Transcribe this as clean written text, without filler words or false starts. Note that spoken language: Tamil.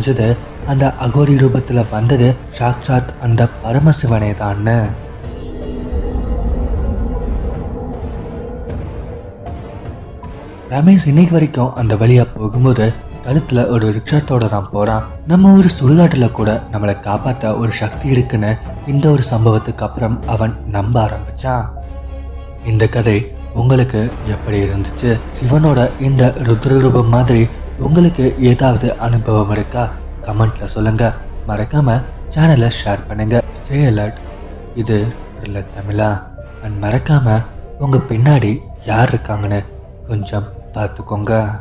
புரிஞ்சது அந்த அகோரி ரூபத்தில் வந்தது சாக்ஷாத் அந்த பரமசிவனே தான்னு. ரமேஷ் இன்னைக்கு வரைக்கும் அந்த வழியா போகும்போது கழுத்துல ஒரு ரிக்ஷாத்தோட தான் போறான். நம்ம ஒரு சுடுகாட்டுல கூட நம்மளை காப்பாற்ற ஒரு சக்தி இருக்குன்னு இந்த ஒரு சம்பவத்துக்கு அப்புறம் அவன் நம்ப ஆரம்பிச்சான். இந்த கதை உங்களுக்கு எப்படி இருந்துச்சு? சிவனோட இந்த ருத்ரரூபம் மாதிரி உங்களுக்கு ஏதாவது அனுபவம் இருக்கா? கமெண்ட்ல சொல்லுங்க. மறக்காம சேனலை ஷேர் பண்ணுங்க. Stay alert. இது த்ரில்லர் தமிழா. அண்ட் மறக்காம உங்க பின்னாடி யார் இருக்காங்கன்னு கொஞ்சம் பார்த்துக்கோங்க.